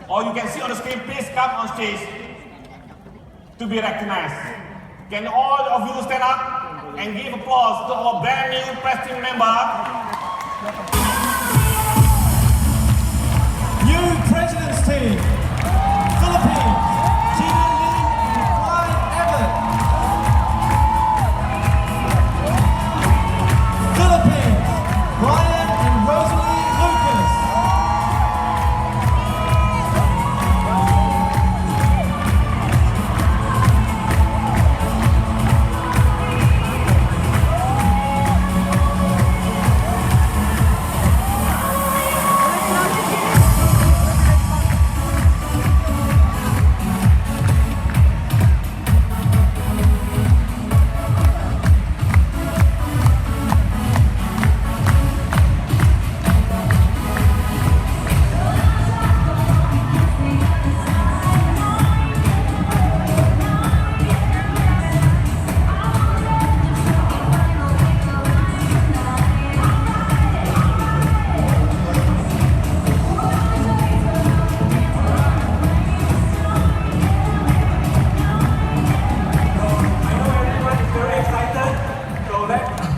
or you can see on the screen, please come on stage to be recognized. Can all of you stand up and give applause to our brand new press team member? New President's Team, Philippines, Gina Lee and Ryan Everett. Philippines, Brian and Rosalie Lucas.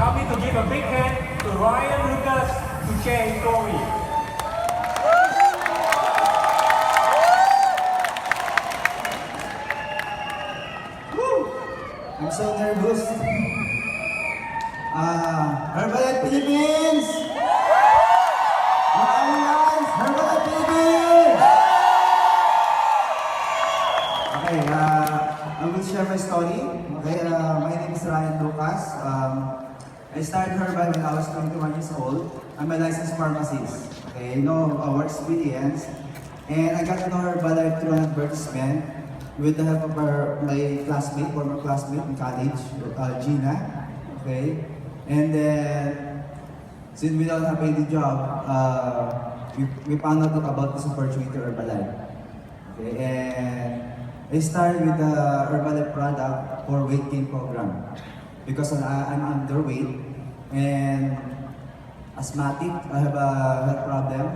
Help me to give a big hand to Ryan Lucas to share his story. I'm so nervous. Herbalife Philippines! Herbalife Philippines! Okay, I will share my story. Okay, my name is Ryan Lucas. I started Herbalife when I was 21 years old. I'm a licensed pharmacist. Okay, work experience. And I got to know Herbalife through an advertisement with the help of my classmate, former classmate in college, Gina. Okay, and then since we don't have any job, we found out about this opportunity Herbalife. Okay, and I started with the Herbalife product for weight gain program because I'm underweight and asthmatic. I have a health problem,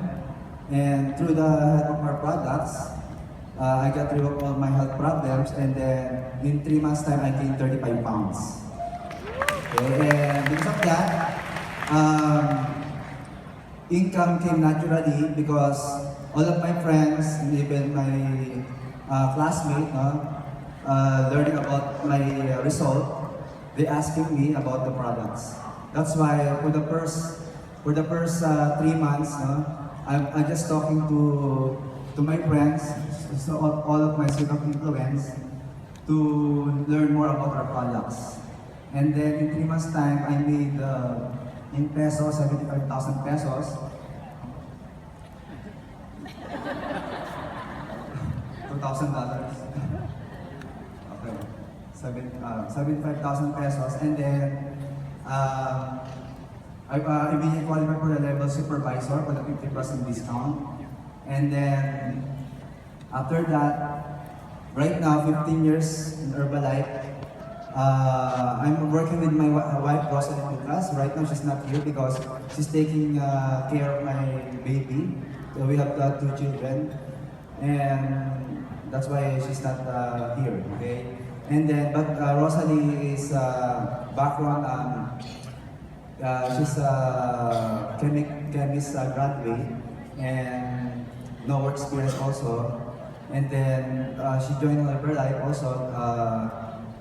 and through the help of our products, I got rid of all my health problems, and then in 3 months' time, I gained 35 pounds. Okay, and because of that, income came naturally because all of my friends and even my classmates, learning about my result, they asking me about the products. That's why for the first 3 months, I'm just talking to my friends, so all of my circle of influence, to learn more about our products. And then in 3 months' time, I made in pesos 75,000 pesos. $2,000. Okay, 75,000 pesos, and then I immediately qualified for the level supervisor for the 50% discount. And then after that, right now 15 years in Herbalife. I'm working with my wife, Rosalie Lucas. Right now she's not here because she's taking care of my baby. So we have 2 children, and that's why she's not here. Okay. And then, but Rosalie is background. She's a chemist graduate and no work experience also. And then she joined Herbalife also.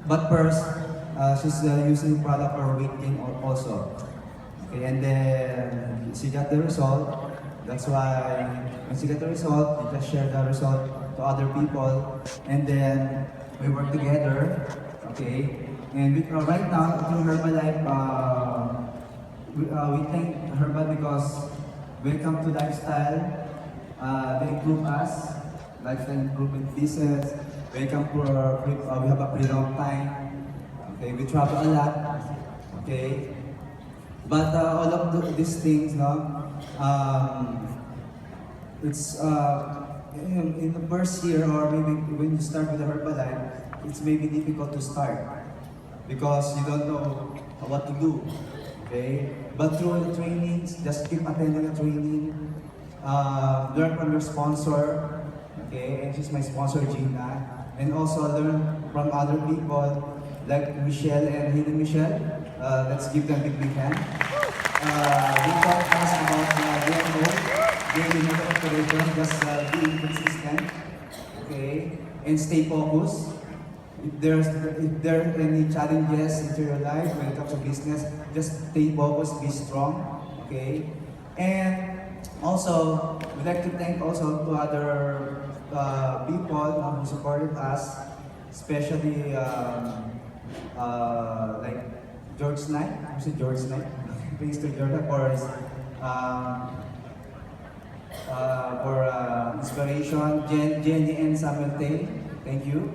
But first, she's using product for weight gain also. Okay, and then she got the result. That's why when she got the result, we just share the result to other people, and then we work together. Okay, and right now through Herbalife, we thank Herbalife because when it comes to lifestyle, they improve us, lifestyle improvement business. When it comes to we have a freedom time. Okay, we travel a lot. Okay, but all of these things, it's in the first year, or maybe when you start with the Herbalife, it's maybe difficult to start because you don't know what to do. Okay, but through the trainings, just keep attending the training, learn from your sponsor, Okay, and she's my sponsor, Gina. And also learn from other people like Michelle and Hidden Michelle. Let's give them a big hand. They taught us about DMO, daily method operation, just being consistent. Okay, and stay focused. If there are any challenges into your life when it comes to business, just stay focused, be strong. Okay, and also we'd like to thank also to other people who supported us, especially like George Knight. Who's it, George Knight? Thanks to George for inspiration. Jenny and Samuel Tay, thank you.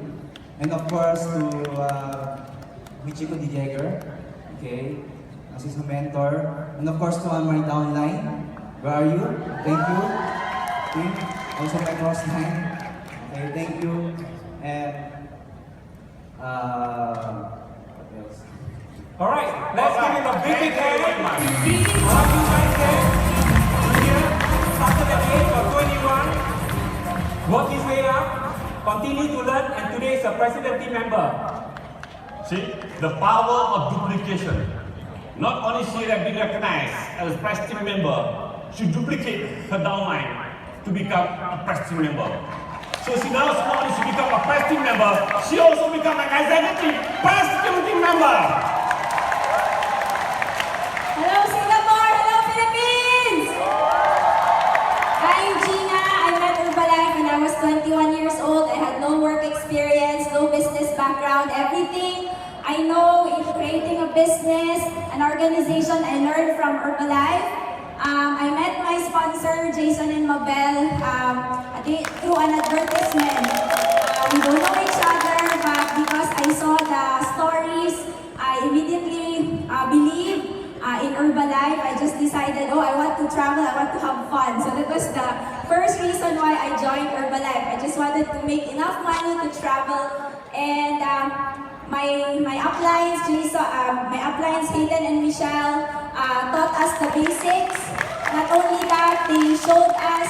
And of course to Michiko D. Jagger, okay, as his mentor. And of course to my downline, where are you? Thank you. Team, also my cross line. Okay, thank you. And what else? All right, let's give him a big Thank you hand. very much. All of you guys there, here, started at the age of 21, worked his way up, continued to learn, and today is a president team member. See, the power of duplication. Not only she has been recognized as a press team member, she duplicate her downline to become a press team member. So she now not only she become a press team member, she also become an executive press team member. Hello Singapore! Hello Philippines! I'm Gina. I met Herbalife when I was 21 years old. I had no work experience, no business background, everything I know in creating a business, an organization, I learned from Herbalife. I met my sponsor, Jason and Mabel, through an advertisement. We don't know each other, but because I saw the stories, I immediately believed in Herbalife. I just decided, oh, I want to travel, I want to have fun. So that was the first reason why I joined Herbalife. I just wanted to make enough money to travel. And my uplines, my uplines, Hayden and Michelle, taught us the basics. Not only that, they showed us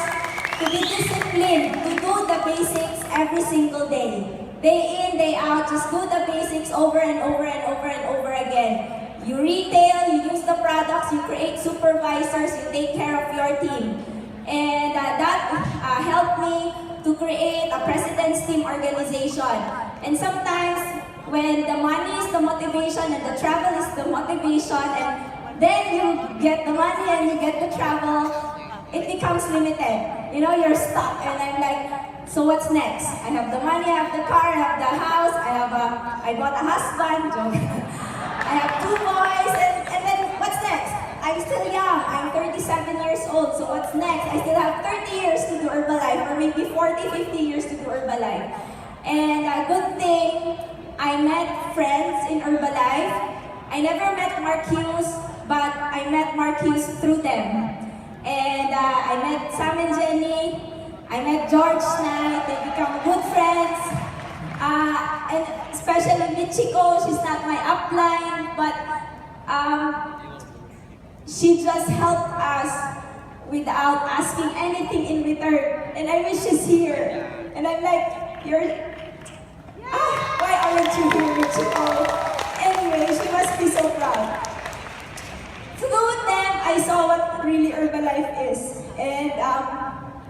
to be disciplined, to do the basics every single day. Day in, day out, just do the basics over and over and over and over again. You retail, you use the products, you create supervisors, you take care of your team. And that helped me to create a president's team organization. And sometimes, when the money is the motivation and the travel is the motivation, and then you get the money and you get the travel, it becomes limited. You know, you're stuck. And I'm like, so what's next? I have the money, I have the car, I have the house, I bought a husband, I have 2 boys, and then what's next? I'm still young, I'm 37 years old, so what's next? I still have 30 years to do Herbalife, or maybe 40, 50 years to do Herbalife. And a good thing, I met friends in Herbalife. I never met Marcus, but I met Marcus through them. And I met Sam and Jenny, I met George Knight, they become good friends. And especially Michiko, she's not my upline, but she just helped us without asking anything in return. And I wish she's here. And I'm like, why aren't you here, Michiko? Anyway, she must be so proud. Through them, I saw what really Herbalife is. And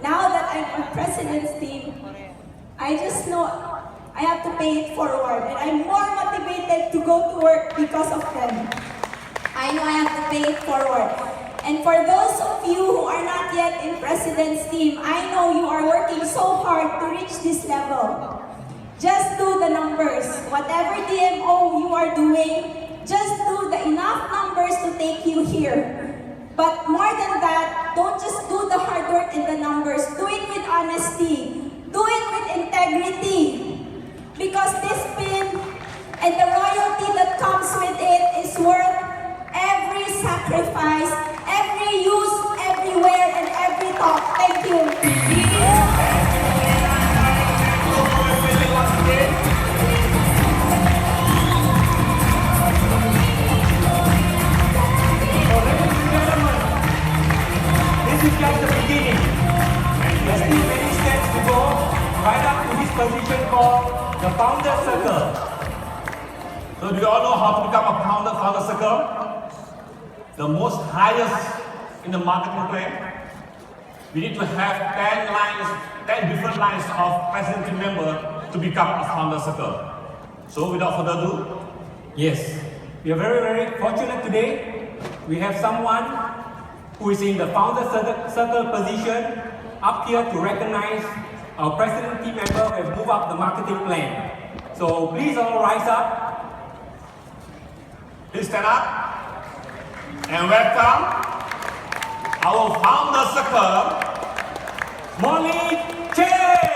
now that I'm on President's team, I just know I have to pay it forward. And I'm more motivated to go to work because of them. I know I have to pay it forward. And for those of you who are not yet in President's team, I know you are working so hard to reach this level. Just do the numbers. Whatever DMO you are doing, just do the enough numbers to take you here. But more than that, don't just do the hard work and the numbers. Do it with honesty. Do it with integrity. Because this pin and the royalty that comes with it is worth every sacrifice, every use, everywhere, and every talk. Thank you. This is just the beginning. There's still many steps to position called the Founder Circle. So do you all know how to become a founder circle? The most highest in the marketing plan. We need to have 10 different lines of president team member to become a founder circle. So without further ado, Yes, we are very, very fortunate today. We have someone who is in the Founder Circle position up here to recognize our president team member who have moved up the marketing plan. So please all rise up. please stand up and welcome our founder circle, Molly Chen!